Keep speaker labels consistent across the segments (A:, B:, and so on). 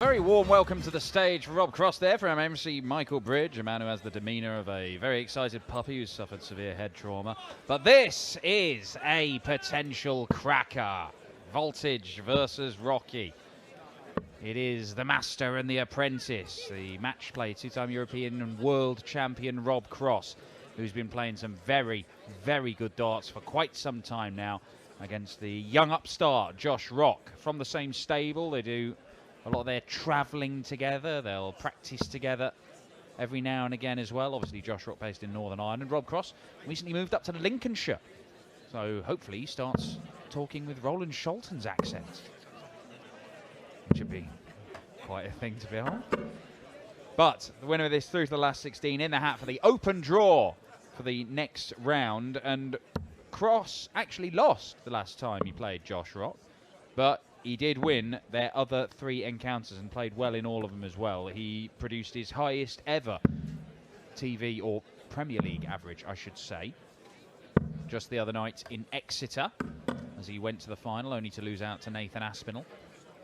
A: Very warm welcome to the stage for Rob Cross there from MC Michael Bridge, a man who has the demeanour of a very excited puppy who's suffered severe head trauma. But this is a potential cracker. Voltage versus Rocky. It is the master and the apprentice, the match play two-time European and world champion Rob Cross, who's been playing some very, very good darts for quite some time now against the young upstart Josh Rock. From the same stable, they do a lot of their travelling together. They'll practice together every now and again as well. Obviously, Josh Rock based in Northern Ireland. Rob Cross recently moved up to Lincolnshire. So hopefully he starts talking with Roland Sholton's accent, which would be quite a thing to behold. But the winner of this through to the last 16 in the hat for the open draw for the next round. And Cross actually lost the last time he played Josh Rock, but he did win their other 3 encounters and played well in all of them as well. He produced his highest ever TV or Premier League average, I should say, just the other night in Exeter as he went to the final, only to lose out to Nathan Aspinall.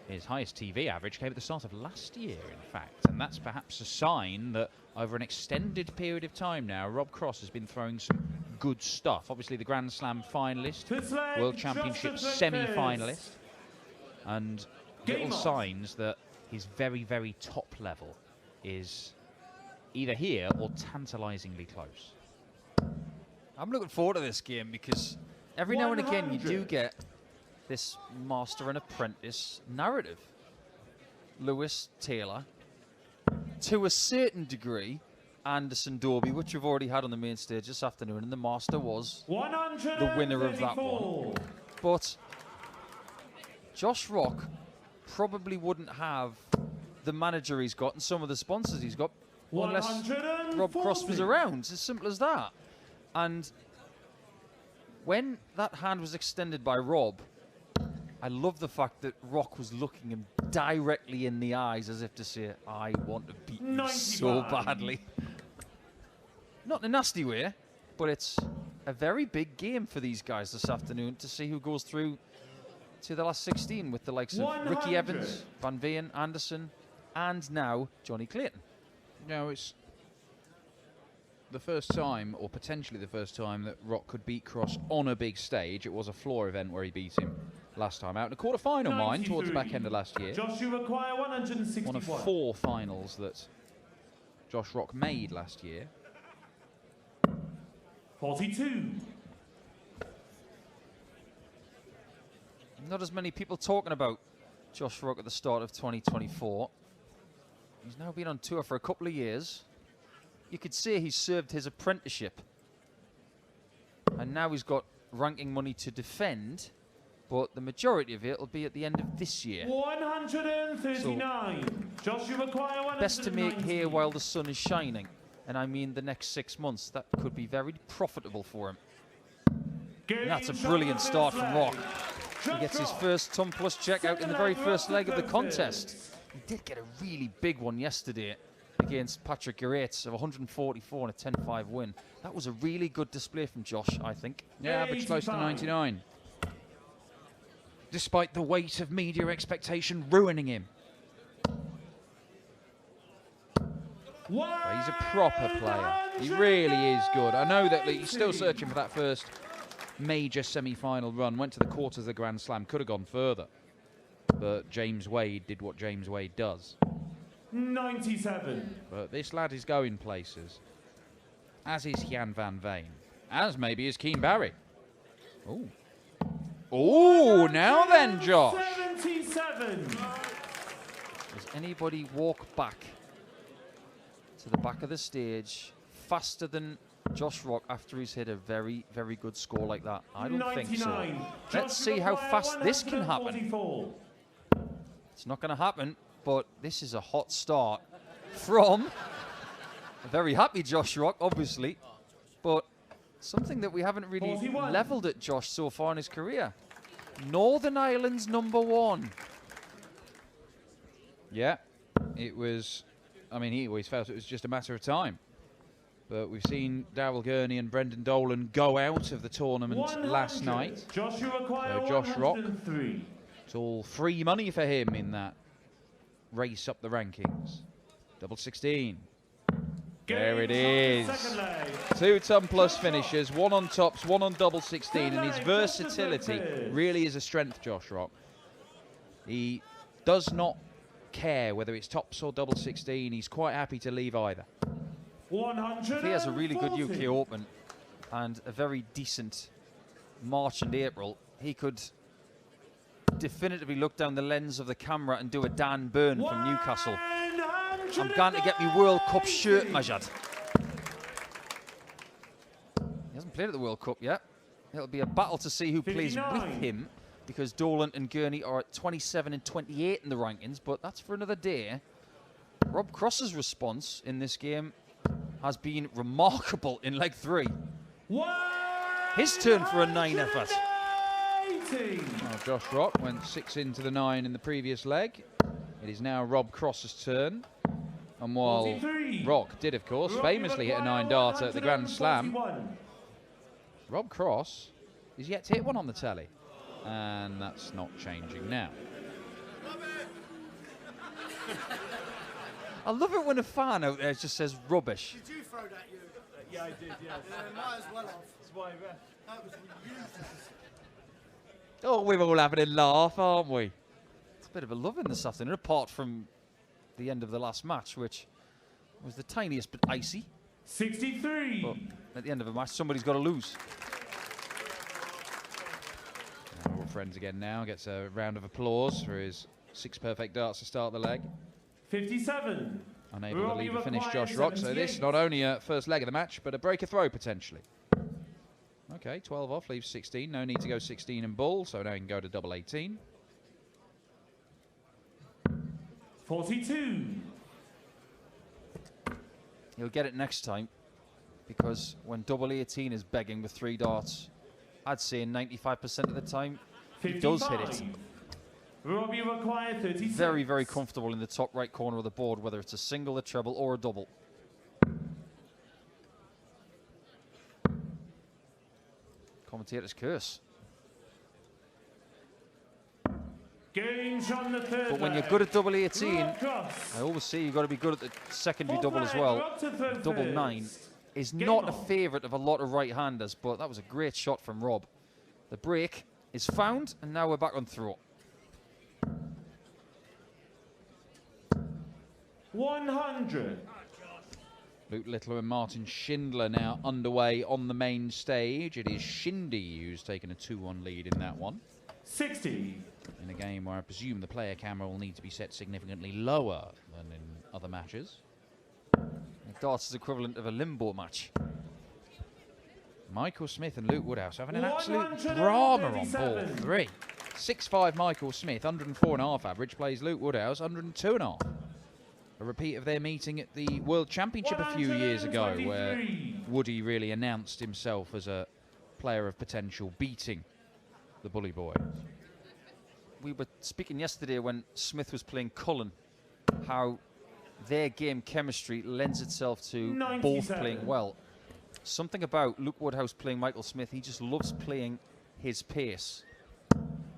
A: His highest TV average came at the start of last year, in fact, and that's perhaps a sign that over an extended period of time now, Rob Cross has been throwing some good stuff. Obviously the Grand Slam finalist, World Championship semi-finalist, and little signs that his very, very top level is either here or tantalisingly close.
B: I'm looking forward to this game because every now and again you do get this master and apprentice narrative. Lewis, Taylor, to a certain degree, Anderson, Dobie, which we've already had on the main stage this afternoon, and the master was the winner of that one. But Josh Rock probably wouldn't have the manager he's got and some of the sponsors he's got unless Rob Cross was around. It's as simple as that. And when that hand was extended by Rob, I love the fact that Rock was looking him directly in the eyes as if to say, I want to beat you so badly. Not in a nasty way, but it's a very big game for these guys this afternoon to see who goes through to the last 16 with the likes of Ricky Evans, Van Veen, Anderson, and now Johnny Clayton.
A: No, it's the first time, or potentially the first time, that Rock could beat Cross on a big stage. It was a floor event where he beat him last time out in a quarter-final, mind, towards the back end of last year. One of 4 finals that Josh Rock made last year.
C: 42.
B: Not as many people talking about Josh Rock at the start of 2024. He's now been on tour for a couple of years. You could say he's served his apprenticeship. And now he's got ranking money to defend, but the majority of it will be at the end of this year.
C: 139.
B: So best to make hay while the sun is shining. And I mean the next 6 months. That could be very profitable for him. And that's a brilliant start from Rock. He gets his first ton plus check out in the very first leg of the contest. He did get a really big one yesterday against Patrick Gerates of 144 and a 10-5 win. That was a really good display from Josh, I think.
A: Yeah, average close to 99. Despite the weight of media expectation ruining him. But he's a proper player. He really is good. I know that he's still searching for that first major semi-final run. Went to the quarters of the Grand Slam. Could have gone further. But James Wade did what James Wade does.
C: 97.
A: But this lad is going places. As is Jan van Veen. As maybe is Keane Barry. Oh. Oh, now then, Josh.
C: 77.
B: Does anybody walk back to the back of the stage faster than Josh Rock after he's hit a very, very good score like that? I don't think so. Let's see how fast this can happen. It's not going to happen, but this is a hot start from a very happy Josh Rock, obviously, but something that we haven't really
C: 41.
B: leveled at Josh so far in his career. Northern Ireland's #1.
A: Yeah, it was, I mean, he always felt it was just a matter of time. But we've seen Darrell Gurney and Brendan Dolan go out of the tournament last night. So Josh Rock, it's all free money for him in that race up the rankings. Double 16.
C: Game
A: There it
C: on the
A: is.
C: second leg.
A: 2 ton plus finishes, 1 on tops, 1 on double 16, and his versatility really is a strength, Josh Rock. He does not care whether it's tops or double 16. He's quite happy to leave either.
C: 140.
B: If he has a really good UK Open and a very decent March and April, he could definitively look down the lens of the camera and do a Dan Burn from Newcastle. I'm going to get my World Cup shirt measured. He hasn't played at the World Cup yet. It'll be a battle to see who plays
C: 59.
B: with him, because Dolan and Gurney are at 27 and 28 in the rankings, but that's for another day. Rob Cross's response in this game has been remarkable in leg 3. His turn for a 9 effort.
A: Well, Josh Rock went 6 into the 9 in the previous leg. It is now Rob Cross's turn. And while
C: 43.
A: Rock did, of course, famously hit a 9 darter at the Grand Slam,
C: 141.
A: Rob Cross is yet to hit one on the telly. And that's not changing now.
B: I love it when a fan out there just says rubbish.
D: Did you throw that, you?
C: Yeah, I did, yes.
D: Yeah, might as well have.
C: That's why I ref.
D: That was useless.
A: Oh, we're all having a laugh, aren't we?
B: It's a bit of a loving this afternoon, apart from the end of the last match, which was the tiniest bit icy.
C: 63.
B: But at the end of a match, somebody's got to lose.
A: We're all friends again now. Gets a round of applause for his 6 perfect darts to start the leg.
C: 57.
A: Unable to
C: Robbie
A: leave a finish,
C: requires
A: Josh Rock. So this
C: 78.
A: not only a first leg of the match, but a breaker throw potentially. Okay, 12 off, leaves 16. No need to go 16 and bull, so now he can go to double 18.
C: 42.
B: He'll get it next time, because when double 18 is begging with 3 darts, I'd say 95% of the time, he
C: 55.
B: does hit it.
C: Robbie required 36.
B: Very, very comfortable in the top right corner of the board, whether it's a single, a treble, or a double. Commentator's curse.
C: Games on the third
B: But when you're
C: leg.
B: good at double 18,
C: Rob Cross.
B: I always say you've got to be good at the secondary
C: Fourth
B: double as
C: leg,
B: well.
C: we're up to third
B: Double
C: first.
B: 9 is
C: Game
B: not a
C: on.
B: favourite of a lot of right-handers, but that was a great shot from Rob. The break is found, and now we're back on throw.
C: 100.
A: Luke Littler and Martin Schindler now underway on the main stage. It is Shindy who's taken a 2-1 lead in that one.
C: 60.
A: In a game where I presume the player camera will need to be set significantly lower than in other matches.
B: Darts is equivalent of a limbo match.
A: Michael Smith and Luke Woodhouse having an absolute
C: 137.
A: drama on ball 3. 6'5" Michael Smith, 104.5 average, plays Luke Woodhouse, 102.5. A repeat of their meeting at the World Championship a few years ago, where
C: 123.
A: Woody really announced himself as a player of potential, beating the Bully Boy.
B: We were speaking yesterday when Smith was playing Cullen, how their game chemistry lends itself to both
C: 97.
B: playing well. Something about Luke Woodhouse playing Michael Smith, he just loves playing his pace.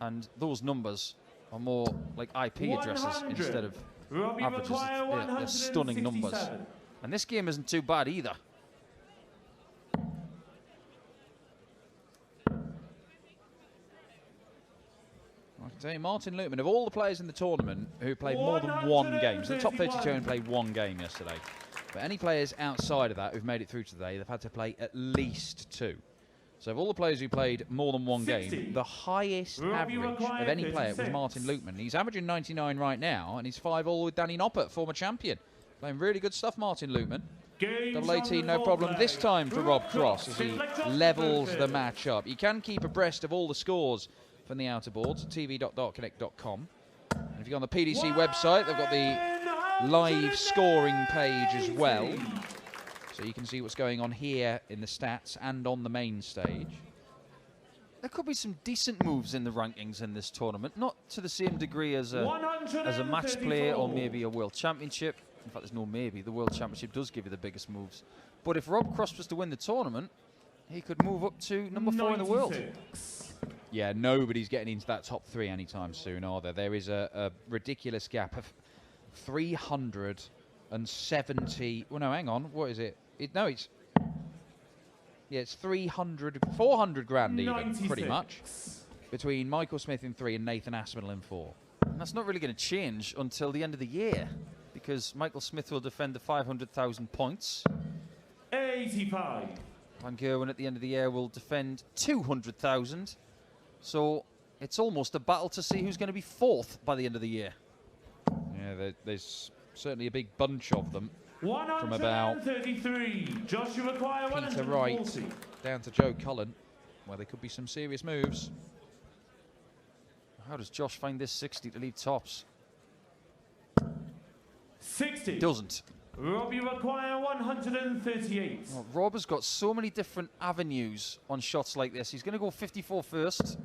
B: And those numbers are more like IP addresses
C: 100.
B: instead of
C: Robbie
B: averages.
C: require
B: They're stunning numbers.
C: 167.
B: And this game isn't too bad either.
A: I can tell you, Martin Lukeman, of all the players in the tournament who played more than one game, so the top 32 only played one game yesterday. But any players outside of that who've made it through today, they've had to play at least 2. So of all the players who played more than one
C: 60.
A: game, the highest
C: Robbie
A: average of
C: required
A: any player was
C: 36.
A: Martin Lukeman. He's averaging 99 right now, and he's 5-all with Danny Noppert, former champion. Playing really good stuff, Martin Lukeman.
C: Games
A: Double
C: on
A: 18,
C: the
A: no
C: fourth
A: problem
C: leg.
A: this time for Rob Cross as he
C: Deflects off the
A: levels
C: third
A: the
C: field.
A: match up. You can keep abreast of all the scores from the outer boards at tv.dartconnect.com. And if you go on the PDC website, they've got the live scoring page as well. So you can see what's going on here in the stats and on the main stage.
B: There could be some decent moves in the rankings in this tournament, not to the same degree as a match play or maybe a World Championship. In fact, there's no maybe. The World Championship does give you the biggest moves. But if Rob Cross was to win the tournament, he could move up to number 4 in the world.
C: 96.
A: Yeah, nobody's getting into that top 3 anytime soon, are there? There is a ridiculous gap of 370. Well, no, hang on. What is it? No, it's. Yeah, it's 400 grand even, pretty much, between Michael Smith in 3 and Nathan Aspinall in 4.
B: And that's not really going to change until the end of the year, because Michael Smith will defend the 500,000 points.
C: 85.
B: Van Gerwen at the end of the year will defend 200,000. So it's almost a battle to see who's going to be 4th by the end of the year.
A: Yeah, there's certainly a big bunch of them. From about
C: 133. Joshua Quire,
A: Peter Wright down to Joe Cullen, where there could be some serious moves.
B: How does Josh find this 60 to leave tops?
C: 60.
B: Doesn't.
C: Robbie Require 138.
B: Well, Rob has got so many different avenues on shots like this. He's going to go 54 first.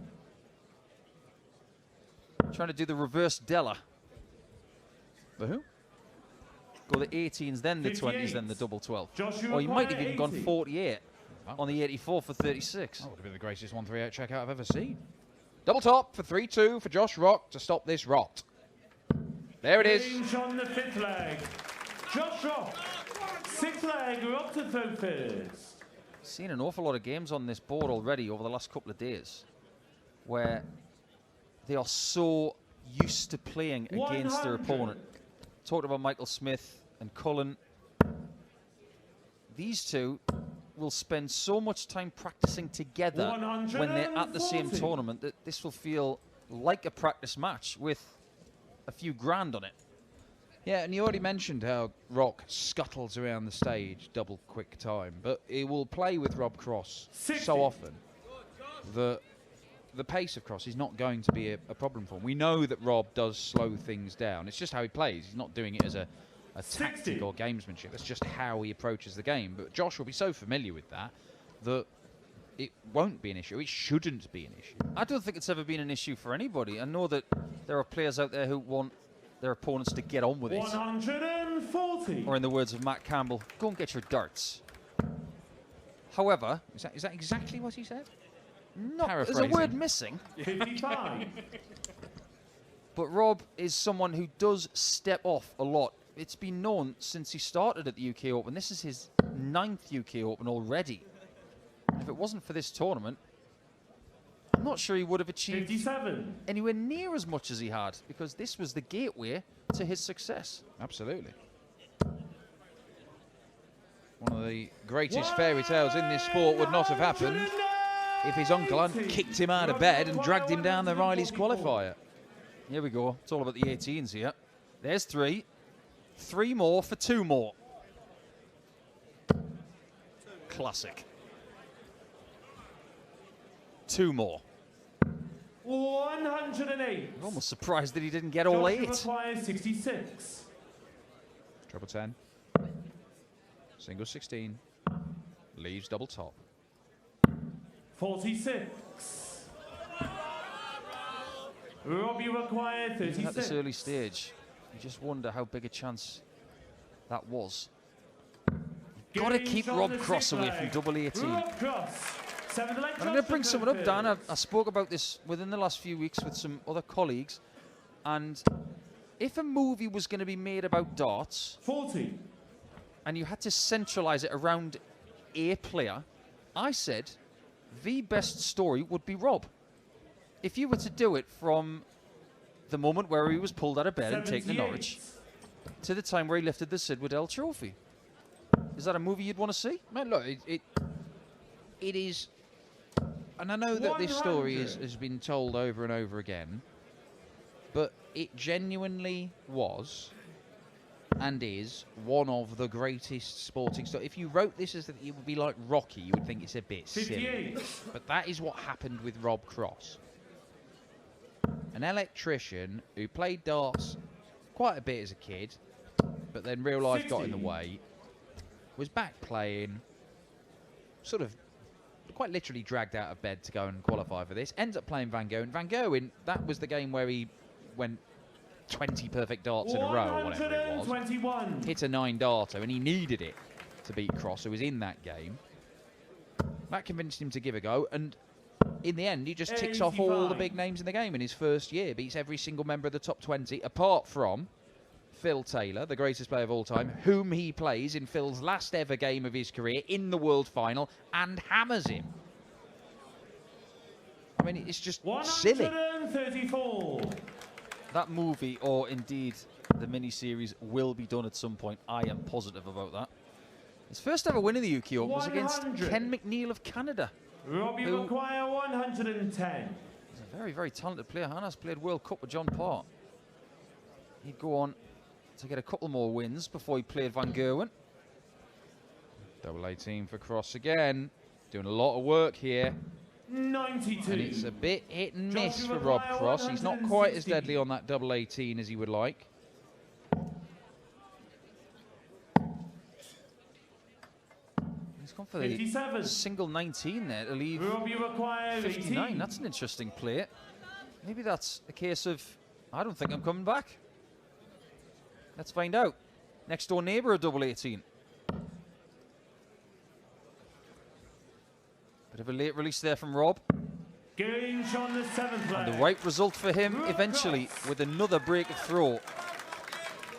B: Trying to do the reverse Della.
A: The who?
B: Go the 18s, then the
C: 58.
B: 20s, then the double 12.
C: Joshua
B: Or you might
C: Quire,
B: have even gone
C: 80.
B: 48 on the 84 for 36.
A: That would have been the greatest 138 checkout I've ever seen. Double top for 3-2 for Josh Rock to stop this rot. There it is.
C: James on the 5th leg. Josh Rock. 6th leg, Rock to throw first.
B: Seen an awful lot of games on this board already over the last couple of days where they are so used to playing against their
C: 100.
B: opponent. Talked about Michael Smith and Cullen. These two will spend so much time practicing together when they're at the same
C: 140.
B: tournament that this will feel like a practice match with a few grand on it.
A: Yeah, and you already mentioned how Rock scuttles around the stage double quick time, but he will play with Rob Cross
C: 60.
A: so often that the pace of Cross is not going to be a problem for him. We know that Rob does slow things down. It's just how he plays. He's not doing it as a
C: 60.
A: tactic or gamesmanship. That's just how he approaches the game. But Josh will be so familiar with that that it won't be an issue. It shouldn't be an issue.
B: I don't think it's ever been an issue for anybody. I know that there are players out there who want their opponents to get on with it.
C: 140.
B: Or in the words of Matt Campbell, go and get your darts. However,
A: Is that exactly what he said?
B: there's a
A: Paraphrasing.
B: word missing,
C: 55.
B: but Rob is someone who does step off a lot. It's been known since he started at the UK Open. This is his 9th UK Open already. And if it wasn't for this tournament, I'm not sure he would have achieved
C: 57.
B: anywhere near as much as he had, because this was the gateway to his success.
A: Absolutely. One of the greatest fairy tales in this sport would not have happened if his uncle hadn't kicked him out of bed and dragged him down the Riley's qualifier.
B: Here we go. It's all about the 18s here. There's 3. 3 more for 2 more. Classic. 2 more.
C: 108.
B: I'm almost surprised that he didn't get all 8.
C: Joshua 66.
A: Treble 10. Single 16. Leaves double top.
C: 46. Robbie required
B: Even at this
C: 36.
B: early stage, you just wonder how big a chance that was. You've got to keep Rob Cross away from double 18.
C: Rob Cross.
B: I'm going to bring someone up, Dan. I spoke about this within the last few weeks with some other colleagues. And if a movie was going to be made about darts
C: 40.
B: and you had to centralise it around a player, I said the best story would be Rob. If you were to do it from the moment where he was pulled out of bed and taken to
C: 78.
B: Norwich to the time where he lifted the Sid Waddell trophy. Is that a movie you'd want to see?
A: Man, look, it is, and I know that this story
C: 100.
A: has been told over and over again, but it genuinely was and is one of the greatest sporting stories. If you wrote this as that it would be like Rocky, you would think it's a bit silly.
C: 58.
A: But that is what happened with Rob Cross. An electrician who played darts quite a bit as a kid, but then real life got in the
C: 60.
A: way, was back playing, sort of quite literally dragged out of bed to go and qualify for this, ends up playing Van Gerwen. Van Gerwen, that was the game where he went 20 perfect darts in a row, or whatever it was.
C: 121.
A: Hit a 9-darter, and he needed it to beat Cross, who was in that game. That convinced him to give a go, and in the end, he just ticks off all the
C: 85.
A: big names in the game in his first year. Beats every single member of the top 20, apart from Phil Taylor, the greatest player of all time, whom he plays in Phil's last ever game of his career in the World Final and hammers him. I mean, it's just silly.
C: 134.
B: That movie, or indeed the mini-series, will be done at some point. I am positive about that. His first ever win in the UK Open was against
C: 100.
B: Ken McNeil of Canada.
C: Robbie
B: Who-
C: McGuire, 110.
B: He's a very, very talented player. and has played World Cup with John Parr. He'd go on to get a couple more wins before he played Van Gerwen.
A: Double 18 for Cross again. Doing a lot of work here.
C: 92.
A: And it's a bit hit and miss
C: Joshua
A: for Rob
C: Maguire,
A: Cross. He's not quite as
C: 160.
A: deadly on that double 18 as he would like.
B: He's gone for the
C: 57.
B: single 19 there to leave
C: Robbie McGuire,
B: 59.
C: 18.
B: That's an interesting play. Maybe that's a case of, I don't think I'm coming back. Let's find out. Next door neighbour, a double 18. Bit of a late release there from Rob.
C: Gage on the 7th leg.
B: And the right result for him
C: Rob
B: eventually
C: Cross.
B: with another break of throw.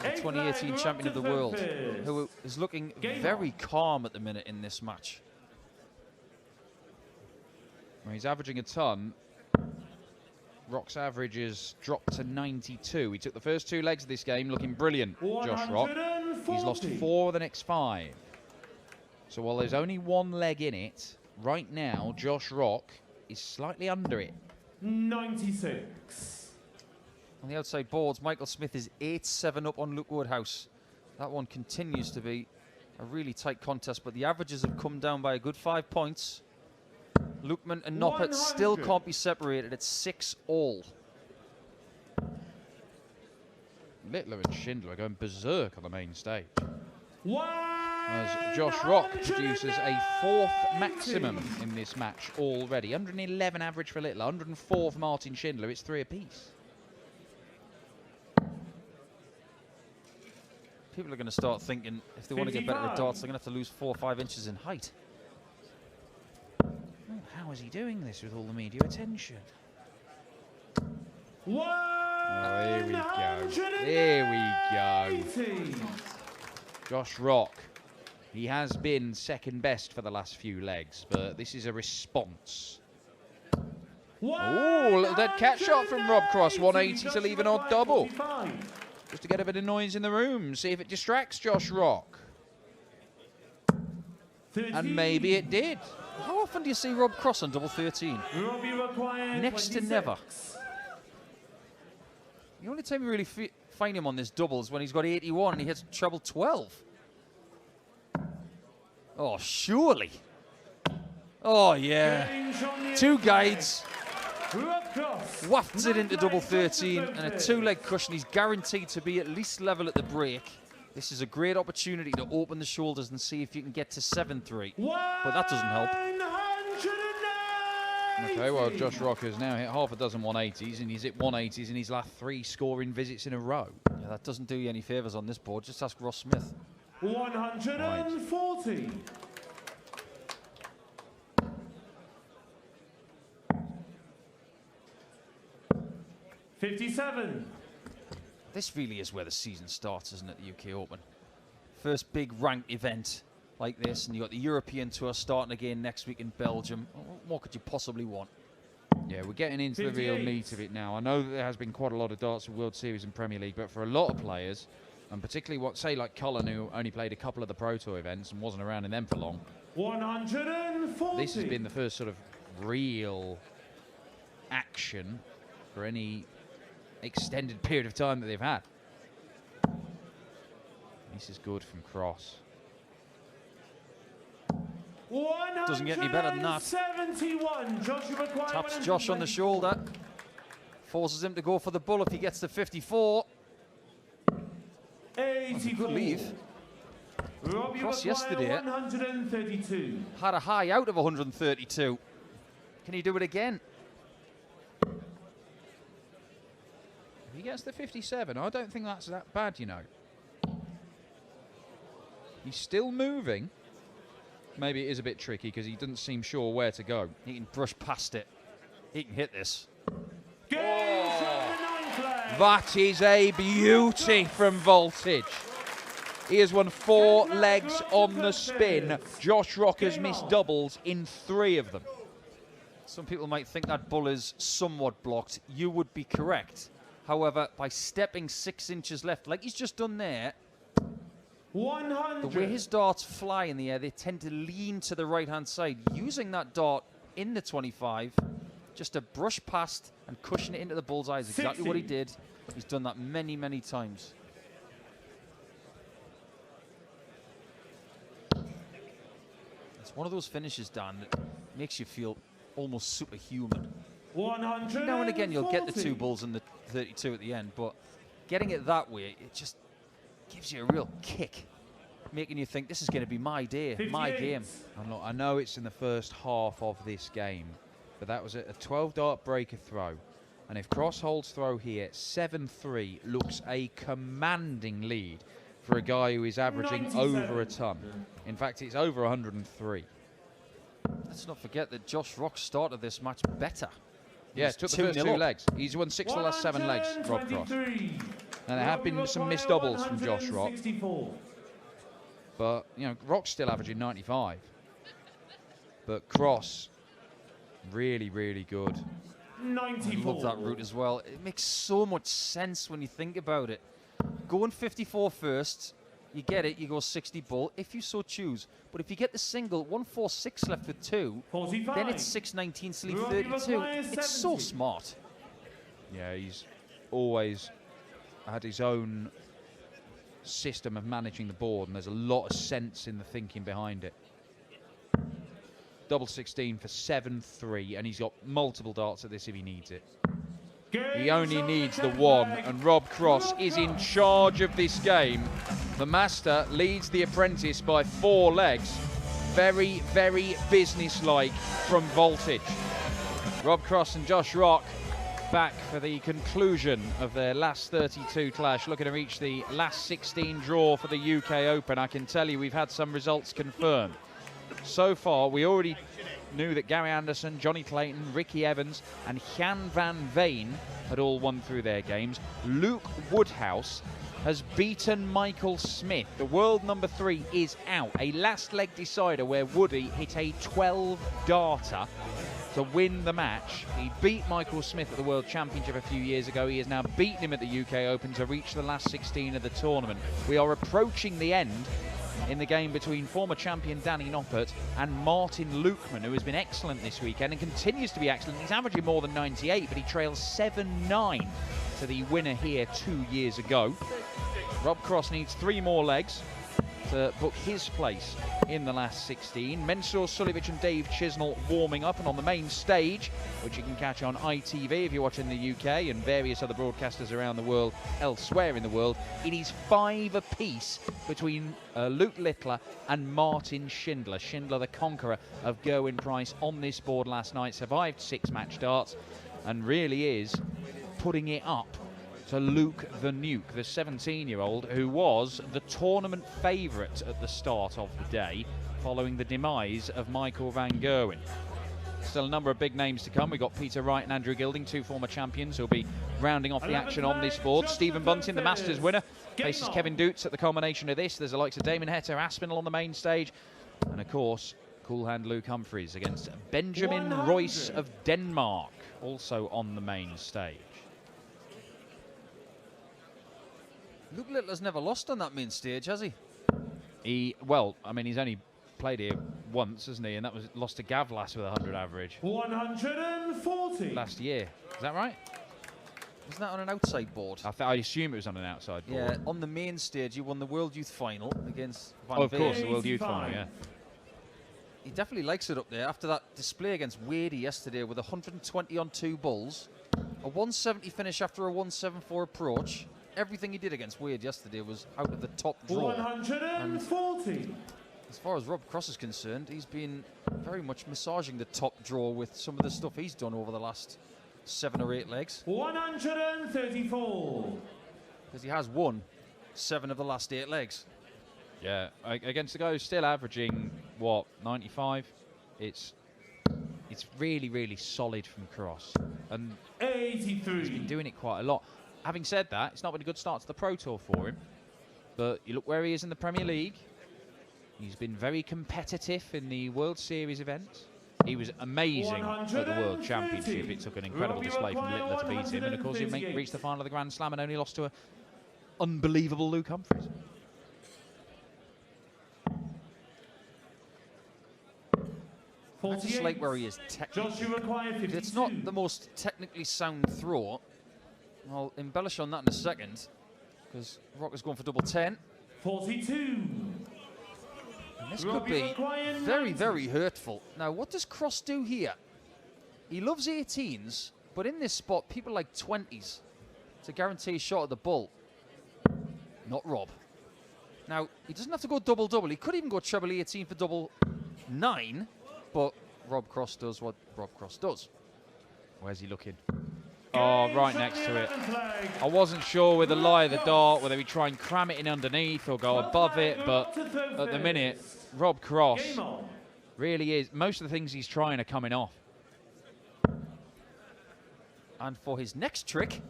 B: The
C: 8th
B: 2018
C: leg,
B: champion of the
C: we're up to
B: world,
C: Memphis.
B: who is looking
C: Game
B: very
C: on.
B: calm at the minute in this match.
A: Well, he's averaging a ton. Rock's average has dropped to 92. He took the first 2 legs of this game looking brilliant, Josh Rock.
C: 140.
A: He's lost 4 of the next 5. So while there's only 1 leg in it, right now, Josh Rock is slightly under it.
C: 96.
B: On the outside boards, Michael Smith is 8-7 up on Luke Woodhouse. That one continues to be a really tight contest, but the averages have come down by a good 5 points. Lukeman and Noppert still
C: 100.
B: can't be separated at 6-all.
A: Littler and Schindler are going berserk on the main stage. As
C: 100.
A: Josh Rock produces a 4th maximum in this match already. 111 average for Littler, 104 for Martin Schindler. It's 3 apiece.
B: People are going to start thinking if they want to get better at
C: 55.
B: darts, they're going to have to lose 4 or 5 inches in height.
A: Oh, how is he doing this with all the media attention?
C: Oh,
A: here we go. Here we go. Josh Rock. He has been second best for the last few legs, but this is a response. Oh, a little dead cat shot from Rob Cross. 180 to leave an odd double. Just to get a bit of noise in the room, see if it distracts Josh Rock. And maybe it did.
B: How often do you see Rob Cross on double 13? Next to never. The only time you really find him on this double is when he's got 81 and he hits treble 12. Oh, surely. Oh, yeah. 2 guides. Wafts it into double 13 and a 2-leg cushion. He's guaranteed to be at least level at the break. This is a great opportunity to open the shoulders and see if you can get to 7-3. But that doesn't help.
A: Okay, well, Josh Rock has now hit half a dozen 180s, and he's hit 180s in his last 3 scoring visits in a row.
B: Yeah, that doesn't do you any favours on this board. Just ask Ross Smith.
C: 140. $57.
B: This really is where the season starts, isn't it, the UK Open? First big ranked event like this, and you've got the European Tour starting again next week in Belgium. What more could you possibly want?
A: Yeah, we're getting into the real
C: 58.
A: meat of it now. I know that there has been quite a lot of darts of World Series and Premier League, but for a lot of players, and particularly what, say, like Cullen, who only played a couple of the Pro Tour events and wasn't around in them for long,
C: 140.
A: this has been the first sort of real action for any extended period of time that they've had. This is good from Cross.
B: Doesn't get any better than that.
C: 71. Joshua McGuire,
B: Taps Josh on the shoulder. Forces him to go for the bull if he gets to 54.
C: 84.
B: Good leave.
C: Robbie
B: Cross
C: McGuire,
B: yesterday
C: 132.
B: Had a high out of 132. Can he do it again?
A: If he gets the 57, I don't think that's that bad, you know. He's still moving. Maybe it is a bit tricky because he doesn't seem sure where to go.
B: He can brush past it. He can hit this.
C: Gage on the 9th leg.
A: That is a beauty from Voltage. He has won 4 legs on the spin. Josh Rock has missed doubles in 3 of them.
B: Some people might think that bull is somewhat blocked. You would be correct. However, by stepping 6 inches left, like he's just done there,
C: 100.
B: the way his darts fly in the air, they tend to lean to the right-hand side. Using that dart in the 25, just to brush past and cushion it into the bullseye is exactly
C: 60.
B: what he did. He's done that many, many times. It's one of those finishes, Dan, that makes you feel almost superhuman.
C: 100.
B: Now and again, you'll get the 2 bulls and the 32 at the end, but getting it that way, it just gives you a real kick, making you think this is going to be my day, my
C: 58.
B: game.
A: And look, I know it's in the first half of this game, but that was a 12-dart breaker throw. And if Cross holds throw here, 7-3 looks a commanding lead for a guy who is averaging
C: 97.
A: over a ton. In fact, it's over 103.
B: Let's not forget that Josh Rock started this match better.
A: Yeah, took the first
B: 2-0
A: 2
B: up.
A: legs. He's won 6 of the last 7 legs, Rob Cross.
C: 123.
A: And there have been some missed doubles from Josh Rock.
C: 164.
A: But, you know, Rock's still averaging 95. But Cross, really, really good.
C: 94.
B: I love that route as well. It makes so much sense when you think about it. Going 54 first, you get it, you go 60 bull, if you so choose. But if you get the single, 146 left with 2,
C: 45.
B: then it's 619 to leave
C: Robbie
B: 32.
C: McGuire,
B: It's so
C: 70.
B: smart.
A: Yeah, he's always had his own system of managing the board, and there's a lot of sense in the thinking behind it. Double 16 for 7-3, and he's got multiple darts at this if he needs it. He only needs the 1, and Rob Cross is in charge of this game. The master leads the apprentice by 4 legs. Very, very businesslike from Voltage. Rob Cross and Josh Rock back for the conclusion of their last 32 clash, looking to reach the last 16 draw for the UK Open. I can tell you we've had some results confirmed. So far, we already knew that Gary Anderson, Johnny Clayton, Ricky Evans and Jan van Veen had all won through their games. Luke Woodhouse has beaten Michael Smith. The world number 3 is out. A last leg decider where Woody hit a 12-darter to win the match. He beat Michael Smith at the World Championship a few years ago. He has now beaten him at the UK Open to reach the last 16 of the tournament. We are approaching the end in the game between former champion Danny Noppert and Martin Lukeman, who has been excellent this weekend and continues to be excellent. He's averaging more than 98, but he trails 7-9 to the winner here 2 years ago. Rob Cross needs 3 more legs to book his place in the last 16. Mensur Suljovic and Dave Chisnell warming up, and on the main stage, which you can catch on ITV if you're watching the UK and various other broadcasters around the world, elsewhere in the world, it is 5 apiece between Luke Littler and Martin Schindler. Schindler, the conqueror of Gerwyn Price on this board last night, survived 6 match darts and really is putting it up to Luke the Nuke, the 17-year-old who was the tournament favourite at the start of the day following the demise of Michael van Gerwen. Still a number of big names to come. We've got Peter Wright and Andrew Gilding, 2 former champions who'll be rounding off the action on this board. Stephen Bunting, the Masters winner, faces Kevin Dutz at the culmination of this. There's the likes of Damon Hetter, Aspinall on the main stage, and of course cool hand Luke Humphreys against Benjamin
C: 100.
A: Royce of Denmark, also on the main stage.
B: Luke Littler's never lost on that main stage, has he?
A: Well, I mean, he's only played here once, hasn't he? And that was lost to Gavlas with 100 average
C: 140.
A: last year. Is that right?
B: Wasn't that on an outside board?
A: I assume it was on an outside board.
B: Yeah, on the main stage, you won the World Youth Final against Van
A: Oh, of course,
B: Veen.
A: the World Youth
C: 85.
A: Final, yeah.
B: He definitely likes it up there after that display against Wadey yesterday with 120 on 2 bulls, a 170 finish after a 174 approach. Everything he did against Wade yesterday was out of the top draw.
C: 140.
B: As far as Rob Cross is concerned, he's been very much massaging the top draw with some of the stuff he's done over the last 7 or 8 legs.
C: 134.
B: Because he has won 7 of the last 8 legs.
A: Yeah, against the guy who's still averaging, what, 95? It's really, really solid from Cross. And he's been
C: 83.
A: doing it quite a lot. having said that, it's not been a good start to the Pro Tour for him. But you look where he is in the Premier League. He's been very competitive in the World Series events. He was amazing at the World Championship. It took an incredible display from Littler to beat him. And, of course, he reached the final of the Grand Slam and only lost to an unbelievable Luke Humphries.
B: I just like where he is technically. It's not the most technically sound throw. I'll embellish on that in a second, because Rock is going for double 10.
C: 42.
B: And this could be very, very hurtful. Now, what does Cross do here? He loves 18s, but in this spot, people like 20s to guarantee a shot at the bull. Not Rob. Now, he doesn't have to go double-double. He could even go treble 18 for double 9, but Rob Cross does what Rob Cross does.
A: Where's he looking? Oh, right next to it. I wasn't sure with the lie of the dart whether he'd try and cram it in underneath or go above it, but at the minute, Rob Cross really is. Most of the things he's trying are coming off.
B: And for his next trick,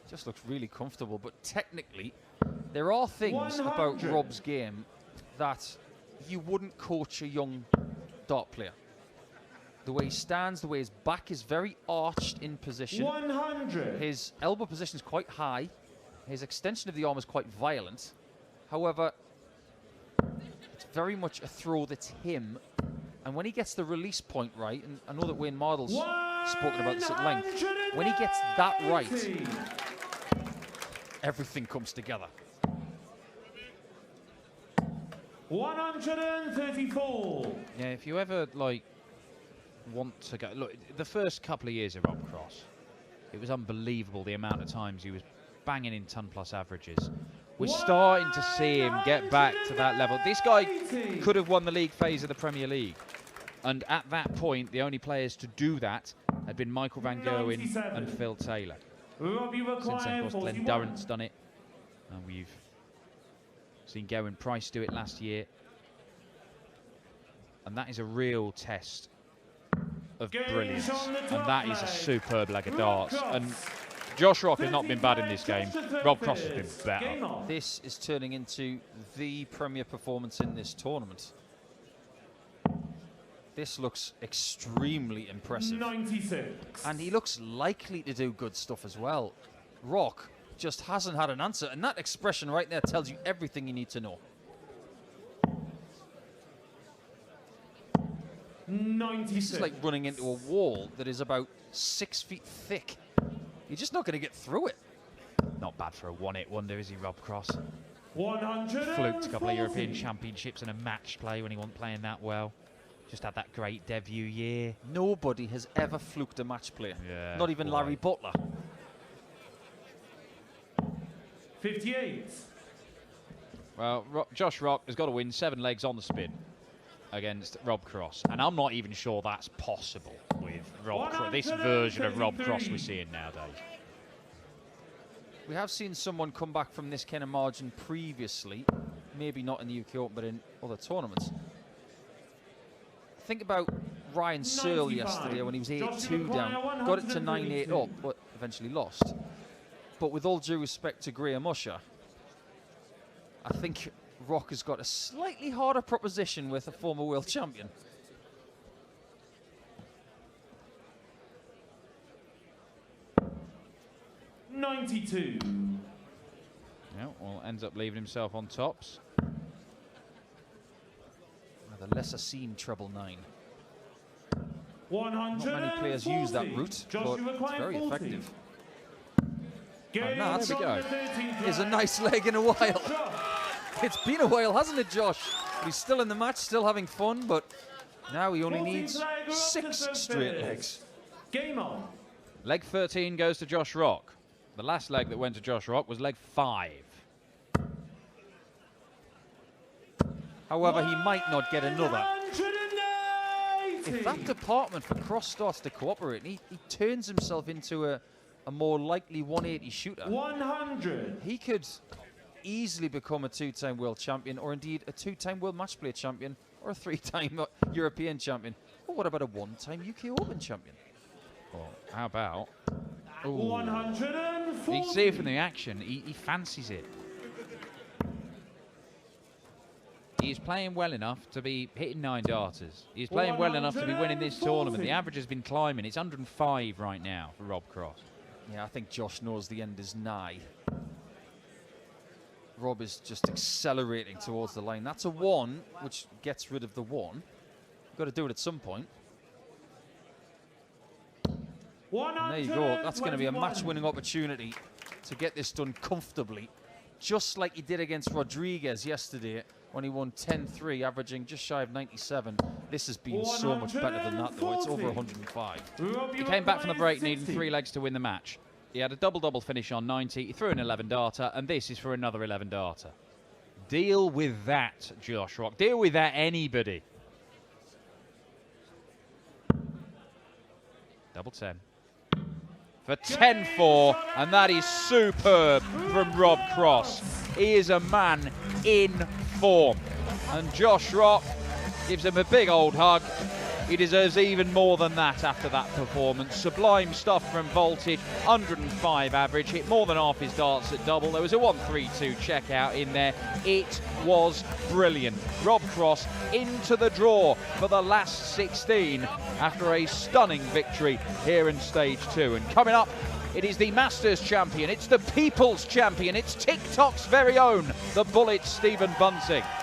B: just looks really comfortable, but technically, there are things about Rob's game that you wouldn't coach a young dart player. The way he stands, the way his back is very arched in position.
C: 100.
B: His elbow position is quite high. His extension of the arm is quite violent. However, it's very much a throw that's him. And when he gets the release point right, and I know that Wayne Mardle's spoken about this at length, when he gets that right, everything comes together.
C: 134.
A: Yeah, if you ever, like, want to go... Look, the first couple of years of Rob Cross, it was unbelievable the amount of times he was banging in ton-plus averages. We're starting to see him get back to that level. This guy could have won the league phase of the Premier League. And at that point, the only players to do that had been Michael Van Gerwen and Phil Taylor. Since then, of course, Glenn Durrant's done it. And we've seen Gerwyn Price do it last year. And that is a real test of brilliance. And that is a superb leg of darts. And Josh Rock has not been bad in this game. Rob Cross has been better.
B: This is turning into the premier performance in this tournament. This looks extremely impressive.
C: 96.
B: And he looks likely to do good stuff as well. Rock just hasn't had an answer, and that expression right there tells you everything you need to know.
C: 96.
B: This is like running into a wall that is about 6 feet thick. You're just not going to get through it.
A: Not bad for a one-hit wonder, is he, Rob Cross?
C: 140.
A: Fluked a couple of European Championships and a match play when he wasn't playing that well. Just had that great debut year.
B: Nobody has ever fluked a match player.
A: Yeah,
B: Not even Larry Butler.
C: 58.
A: Well, Josh Rock has got to win 7 legs on the spin against Rob Cross. And I'm not even sure that's possible with Rob Cross, this version of Rob Cross we're seeing nowadays.
B: We have seen someone come back from this kind of margin previously. Maybe not in the UK Open, but in other tournaments. Think about Ryan Searle yesterday when he was 8-2 down. Got it to 9-8 up, but eventually lost. But with all due respect to Graham Usher, I think Rock has got a slightly harder proposition with a former world champion.
C: '92.
A: Yeah, well, ends up leaving himself on tops.
B: The lesser seen treble 9.
C: 100.
B: Not many players use that route, but it's very effective. And that is a nice leg in a while. It's been a while, hasn't it, Josh? He's still in the match, still having fun, but now he only needs 6 straight legs.
C: Game on.
A: Leg 13 goes to Josh Rock. The last leg that went to Josh Rock was leg 5.
B: However, he might not get another.
C: 180.
B: If that department for Cross starts to cooperate, he turns himself into a more likely 180 shooter.
C: 100.
B: He could easily become a 2-time world champion, or indeed a 2-time world match play champion, or a 3-time European champion. Or what about a 1-time UK Open champion?
A: Well, how about
C: 140.
A: You can see it from the action. He fancies it. He's playing well enough to be hitting 9 darters. He's playing well enough to be winning this tournament. The average has been climbing. It's 105 right now for Rob Cross.
B: Yeah, I think Josh knows the end is nigh. Rob is just accelerating towards the line. That's a 1, which gets rid of the 1. You've got to do it at some point. And there you go. That's going to be a match-winning opportunity to get this done comfortably, just like he did against Rodriguez yesterday when he won 10-3, averaging just shy of 97. This has been so much better than that, though. It's over 105.
A: He came back from the break needing 3 legs to win the match. He had a double-double finish on 90. He threw an 11-darter, and this is for another 11-darter. Deal with that, Josh Rock. Deal with that, anybody. Double 10. For 10-4, and that is superb from Rob Cross. He is a man in form. And Josh Rock gives him a big old hug. He deserves even more than that after that performance. Sublime stuff from Voltage, 105 average, hit more than half his darts at double. There was a 1-3-2 checkout in there. It was brilliant. Rob Cross into the draw for the last 16 after a stunning victory here in stage 2. And coming up, it is the Masters champion, it's the People's champion, it's TikTok's very own, the Bullet Stephen Bunting.